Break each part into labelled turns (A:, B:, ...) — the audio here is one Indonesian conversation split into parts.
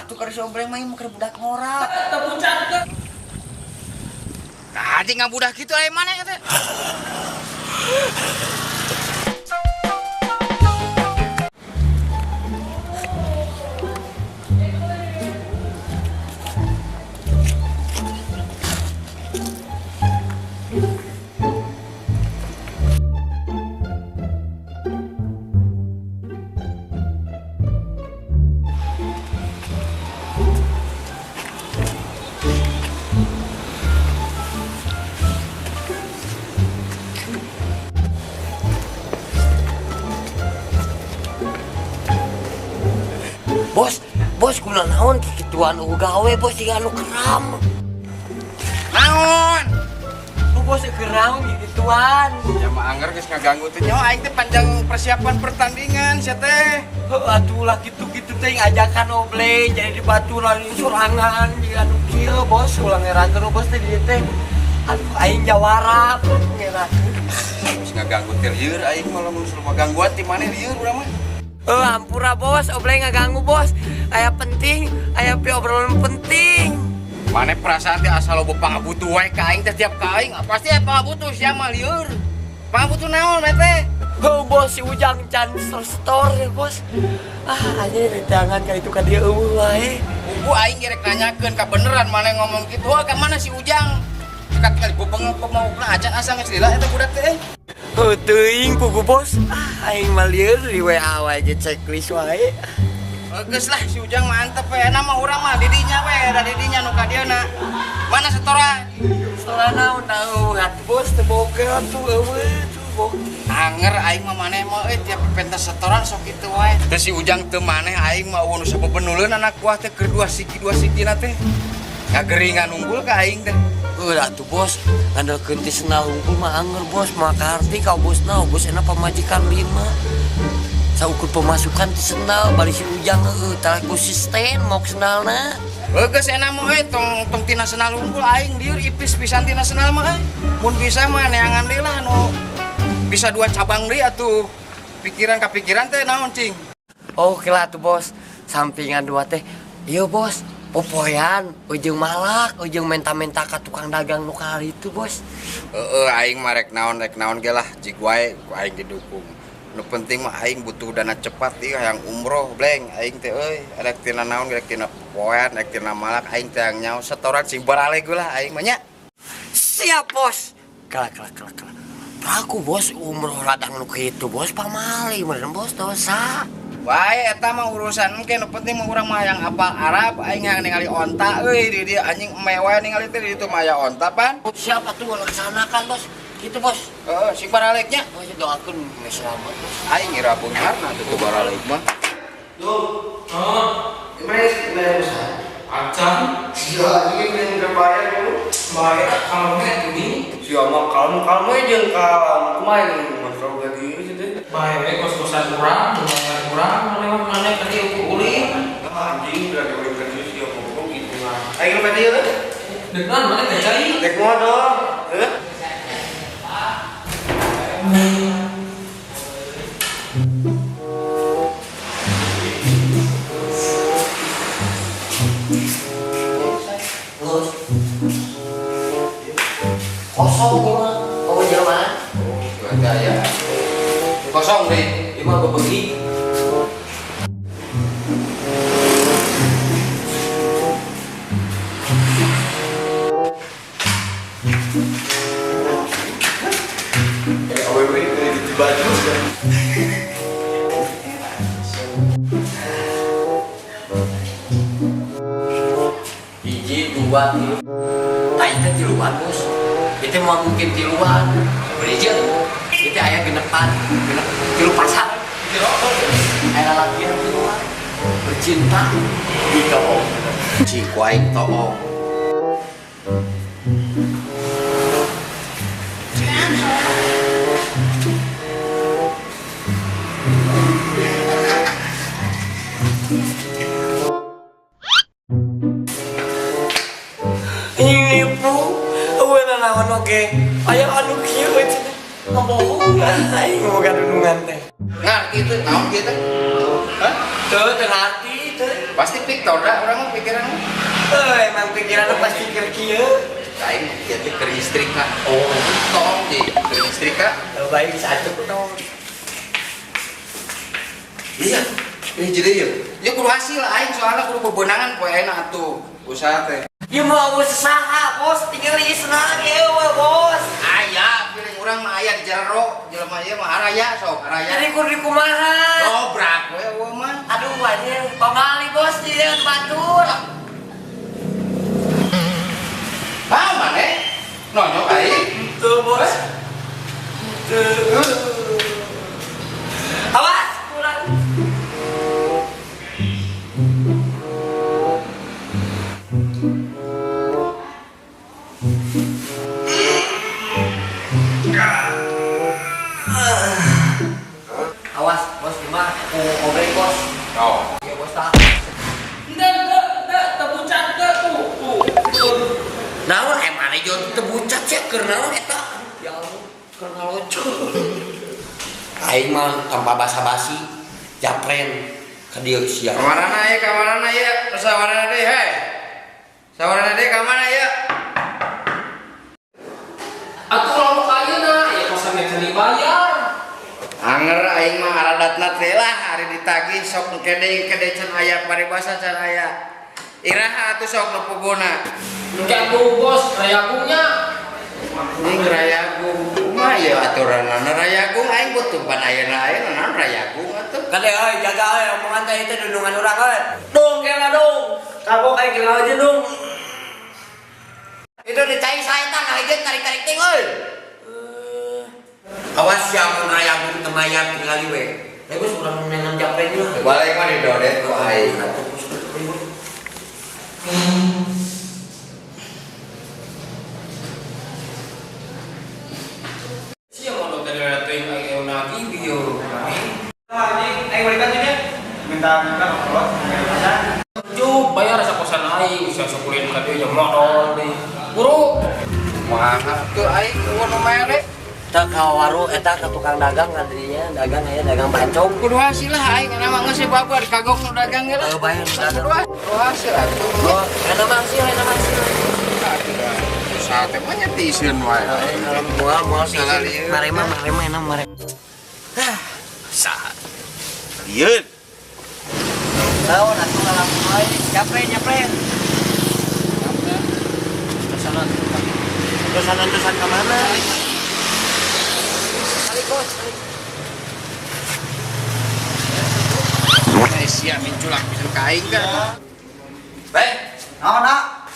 A: atuh keur si Obreng mah keur budak ngora.
B: Teu puncak teh.
A: Tadi ngabudak kitu aya mana eta? Bos, kula naon kikituan gawe bos tiga anu keram. Naon? Lu bos keram kikituan.
C: Ya mah anggar geus ngaganggu teh nyawa aing teh panjang persiapan pertandingan sia teh.
A: Atuh lah kitu-kitu teh ngajakan Obleng jadi di baturan surangan di anu kieu bos ulang ngerakeun bos teh di teh. Aduh aing jawara ngerakeun.
C: Geus ngaganggu teh lieur aing mah lamun suruh gangguan ti maneh lieur urang mah.
A: Ampura bos, Obleng ngaganggu bos. Aya penting, aya pi obrolan penting.
C: Maneh perasaan teh asal loba pangabutuh wae ka aing teh tiap ka aing pasti aya pangabutuh sia mah lieur. Pangabutuh naon teh?
A: Bos si Ujang can store ya bos. Aja jangan kayak itu ka dieu wae.
C: Buku aing gerek nanyakeun ka beneran maneh ngomong kitu ka mana si Ujang? Kali bebengep mau acan asa geus lila eta budak teh.
A: Teuing pugu bos. Aing mah lieur di WA wae aja checklist wae.
C: Geus lah si Ujang mantep we, nama urang mah didinya we, da didinya nu ka dieuna. Mana setoran?
A: Setoran naon atuh bos teu boga atuh eueuh tuh.
C: Anger aing mah maneh mah tiap pentas setoran sok kitu wae. Teu si Ujang teu maneh aing mah nu sabebenuleun anak buah teh keur dua sigina teh. Ngageringan unggul ka aing teh.
A: Atuh bos, ngandalkeun ti senal unggul mah anger bos, makarti ka bosna, bos enak pamajikan Bima. Saukur pemasukan ti senal bari si Ujang tara konsisten mau senalna.
C: Geus enak mah tong tina senal unggul aing lieur ipis pisan tina senal mah. Mun bisa mah neangan deui lah nu bisa 2 cabang deui atuh. Pikiran ka pikiran teh naon cing?
A: Oke lah tuh bos, sampingan dua teh. Iya bos, popoyan, ujung malak, ujung menta-menta ka tukang dagang nu kali itu bos.
C: Aing mah rek naon ge lah jig wae aing didukung. Nu penting mah aing butuh dana cepat ieu hayang umroh Bleng aing teh euy rek tina naon rek tina popoyan rek tina malak aing teh hayang nyaho setoran sing barale geulah aing mah nya.
A: Siap bos. Kala. Praku bos umroh ladang nu kitu bos pamali bener bos dosa.
C: Wae eta mah urusan engke nu penting mah urang mah hayang apal Arab aing hayang ningali onta euy di dieu anjing mewah ningali teh di ditu mah aya onta pan.
A: Siap atuh laksanakan bos. Gitu bos.
C: Sing baraleknya.
A: Oh doakeun selamat bos.
C: Aing ngira beunarna teh baralek mah.
B: Duh.
C: Gimana usaha?
B: Acan.
C: Ya, ini berbayar dulu.
B: Bayar kalau ini.
C: Siapa kalem aja kalem kemarin masalah gadi ini sih.
B: Bayar kos-kosan kurang, lumayan kurang, mana tadi ulin.
C: Anjing udah dibeli kerja siapa pun gitu lah. Ayo kita dia kan?
B: Dengan mana kecai?
C: Dek mau dong,
A: Kosong gua, mau jalan?
C: Ada ya. Kosong deh.
A: Lima bagi.
C: Awewe di baju kan.
A: Hiji, dua, tilu. Aing kan tiluan bos. Itu mau mungkin tiluan. Berija, itu ayah genepan, tilu pasang. Ayah latihan tiluan. Bercinta di toong.
C: Cikuaing toong.
A: Ini bu, aweuna naon oge. Aya anu kieu cenah. Ngomong aing mau gadunungan teh.
C: Ngarti teh, naon kieu teh? Hah?
A: Teu ngerti.
C: Pasti Victor dah orang mah pikiran.
A: Emang pikiran pasti kira-kira.
C: Aing jadi ke istri kak. Oh, tong di ke istri kak.
A: Baik satu tong.
C: Iya. Ini jadi ya. Ya kudu hasil aing soalnya kudu bebenangan poe enak atuh usaha teh.
A: Ya mau usaha bos, tinggal isna ge bos.
C: Aya, piring urang mah aya di jero, jelema ieu mah araya sok araya.
A: Jadi kudu kumaha?
C: Dobrak we eueuh mah.
A: Aduh anjir, pamali bos dia batur.
C: Ah, mana? Nonyok aing.
A: Tuh bos. Tuh. Awas, kurang. Awas, bos gimana? Aku ngobrol bos.
C: Oh.
A: Ya bos tak.
B: Enggak, terbucat enggak tuh.
A: Naon emang aja terbucat sih karena eta. Ya Allah, karena lucu. Aing mah tanpa basa-basi, japren ke dia sia.
C: Kamarana ya, sawarana deh, hei. Sawarana deh kamana ya?
B: Aku lalu ayeuna ya kosan mecan dibayar.
C: Anger aing mah aradatna teh lah hari ditagih sok kede can aya paribasa can aya. Iraha atuh sok nu puguna.
B: Jatuh bos, rayakunya.
C: Ning rayagung mah ya aturanna rayagung aing butuh pan ayeuna naon rayagung atuh.
A: Kade euy jaga euy omongan teh itu dudungan urang euy. Dong kena dong. Kabok aing kenal aja dong. Itu dicai saya tah ngajeun tarik-tarik ting euy. Awas ya mun rayagung teu mayar tinggali we. Ya bos urang nengan japren lah.
C: Balik mah didodet ku aing.
B: Siapa mau dari rating ayo lagi bio. Cuk, bayar rasa kosan aing, bisa sekulin ka dieu modal deui. Buru.
C: Mahal tuh aing nu mere.
A: Kita ke warung eta ke tukang dagang kan dirinya dagang aya dagang pancong.
C: Kudu hasil lah aing nama geus babar kagok nu dagang ge lah.
A: Bayar dagang.
C: Kudu hasil atuh.
A: Oh, enak masih.
C: Usaha teh mah nyetisieun wae aing.
A: Moal sih.
C: Salah lieu.
A: Marema enak mare.
C: Saha? Dieun.
A: Tahu atuh ngalamun wae. Japren. Terusan ke mana? Bos.
C: Sia minculak pisan ka aing ka.
A: Beng, naon nak?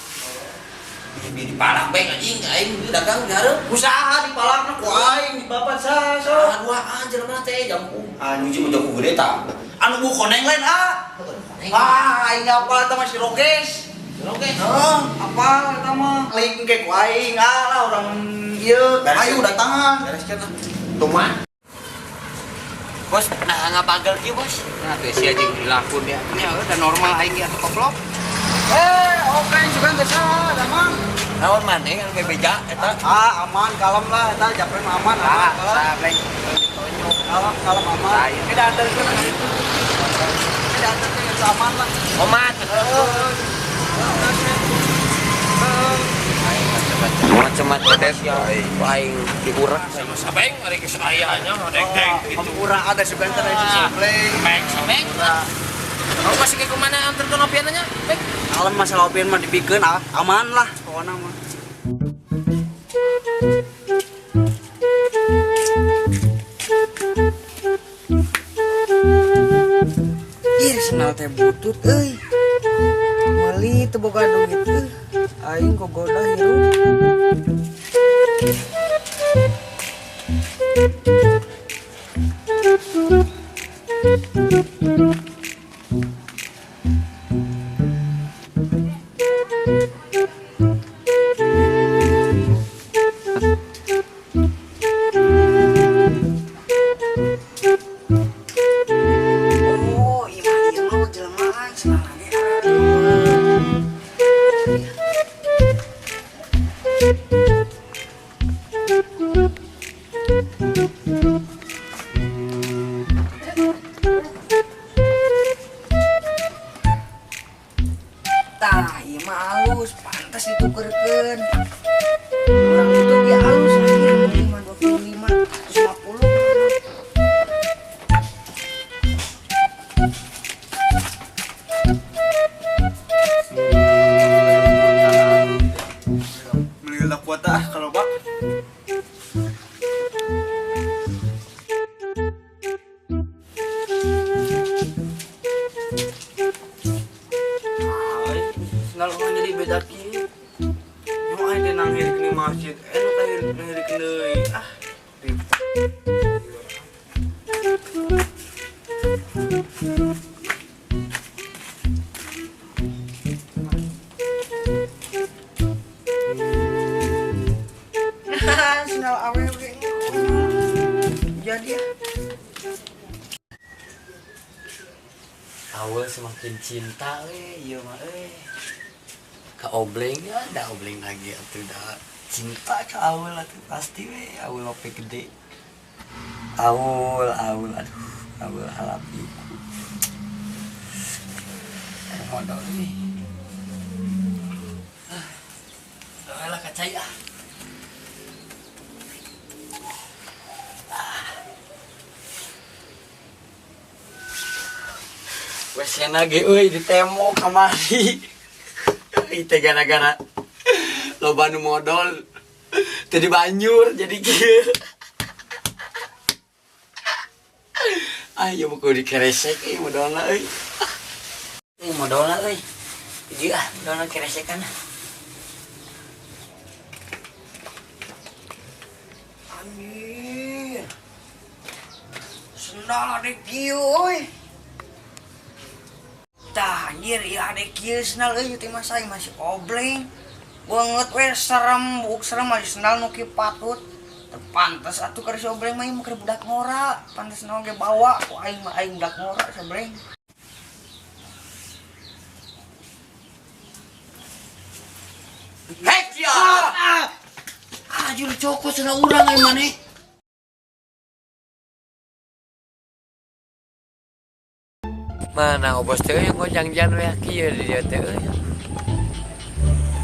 A: Ini di palak beng anjing, aing dagang gareup. Usaha di palakna ku aing di bapak sa. Duaan jelema teh jampung. Anu jeung jampung gede tah. Anu bu koneng lain aing apal eta mah si Rokes. Apal eta mah. Link ke ku aing lah urang ieu. Ayo datangan. Bereskeun lah. Tuman. Bos, nah ngapagel kieu bos.
C: Nah teh sia jeung dilakun ya. Nya udah normal aing ge atuh koplok.
A: Oke juga geus salah, da mah. Naon maneh anu bebeja eta? Aman, kalem lah eta japren aman.
C: Sableng.
A: Kalem aman.
C: Lain
A: Kita anterkeun gitu. Kita anterkeun aman lah. Oman. Macam-macam ya, aing diurak
B: Sama sabeng ari geus ayahnya deng gitu.
A: Urang ada sebentar aja sableng.
B: Sabeng. Kamu masih ke mana antar ke nopiananya? Bek.
A: Kalem masalah opian mah dipikeun aman lah pokona mah. Ih, senal teh butut euy. Mali teu boga duit euy. Aing gogoda hirup. Oh, iya mah jelema senalane.
D: Tah, ieu mah halus, pantas ditukerkeun. Urang itu ge halus lagi 25 150.
E: Beli kuota kalau bak.
D: Selalu kan jadi beda kieu. Mau aya nang hirik di masjid, anu ka hirik deui. Ah, senal awewe. Jadi ya.
A: Awal semakin cinta ieu mah ka obleng ya, da obleng lagi atuh da cinta ka awal atuh pasti awal ope gede. Awal aduh, awal halap ieu. Modal nih. Lah kacai ah. Wes cenah ge euy ditemo kamari. Itu gara-gara loba nu modal teu banyur jadi kieu. Ayo mah kudu dikeresek modalna euy. Modalna euy. Jadi modalna keresekan.
D: Anjir. Sendal adek kieu euy. Tah anjir ya adek kieu sendal euy teh mah saya masih obleng. Banget we serem, buk serem masih sendal nu kieu patut. Pantes atuh keur si obleng mah ieu keur budak ngora. Pantes naon ge bawa ku aing mah aing budak ngora sableng.
A: Hek ya. Juru cokot cenah urang ai maneh. Mana obos teh yang ngojang-jang we kieu di dieu teh euy.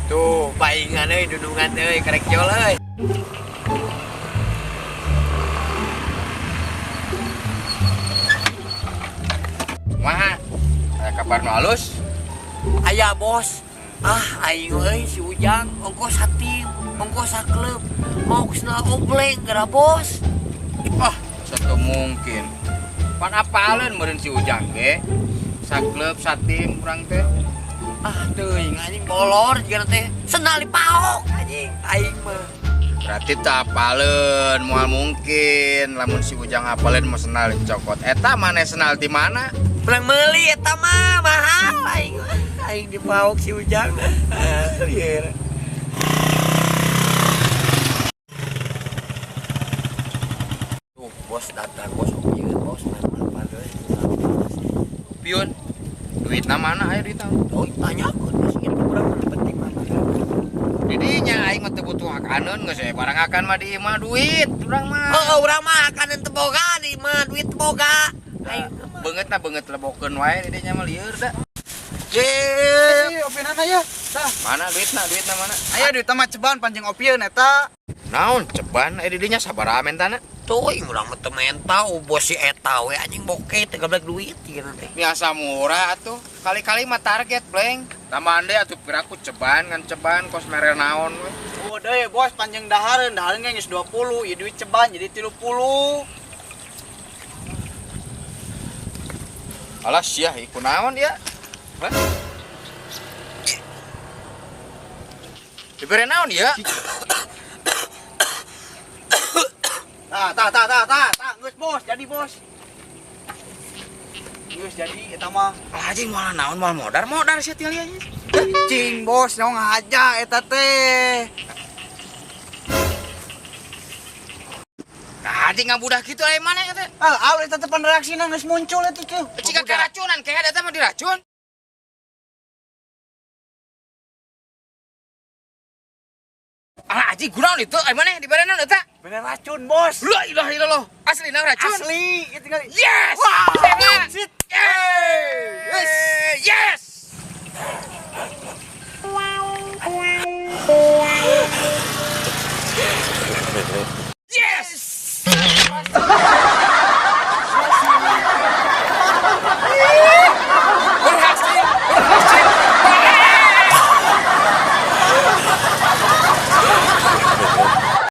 A: Tuh, paingan euy dudungan euy karek jol euy.
C: Kumaha? Aya kabar nu halus?
A: Aya bos. Aing euy si Ujang ongkos satim, ongkos sakleup, ongkosna obleng gara bos.
C: Satu mungkin. Pan apaleun meureun si Ujang ge? Sakleup satim urang teh.
A: Teuing anjing bolor jiga teh senal dipaok anjing aing mah.
C: Berarti tak apaleun moal mungkin lamun si Ujang apaleun mah senal dicokot. Eta maneh senal di mana?
A: Pulang meuli eta mah mahal aing dipaok si Ujang. Lieur. Tuh bos datang bos opieu bos apa deui.
C: Piun. Duitna mana aya di tahu?
A: Oh tanyakeun geus ieu kurang penting mah.
C: Didinya aing mah teu butuh hakaneun geus barang akan mah di imah duit urang mah.
A: Urang mah akaneun teu boga di mah duit teu boga. Aing
C: Beungeut lebokeun wae didinya mah lieur da.
E: Opinana ya. Tah,
C: Mana duitna mana?
E: aya duit mah ceban panjang opieun eta.
C: Naon ceban didinya sabaraha mentana?
A: tuh urang mah teu mentau bos si eta we anjing bokeh teh gablek duit kieu teh.
C: Biasa murah atuh. Kali-kali mah target, Bleng. Tambahan deui atuh piraku ceban ngan ceban kos mere naon we.
E: Oh deui bos panjang dahareun ge geus 20, ieu duit ceban jadi 30.
C: Alah sia iku naon dia? Hah? Dibere naon ya?
E: Tah, geus bos, jadi bos. Geus jadi eta mah.
C: Anjing malah naon moal modar sia teh lianya.
E: Cing bos, naon ngaja eta teh.
C: Anjing ngabudah kitu aya mana eta?
E: Aw eta teh reaksina geus muncul eta teh.
C: Cika keracunan kayak eta mah diracun. Anjing kunaon itu? Aya mana dibere naon eta?
E: Bener racun bos.
C: La ilaha illallah. Asli na racun?
E: Asli, tinggal.
C: Yes!
E: Wah,
C: Sehat!
E: shit.
C: Yes!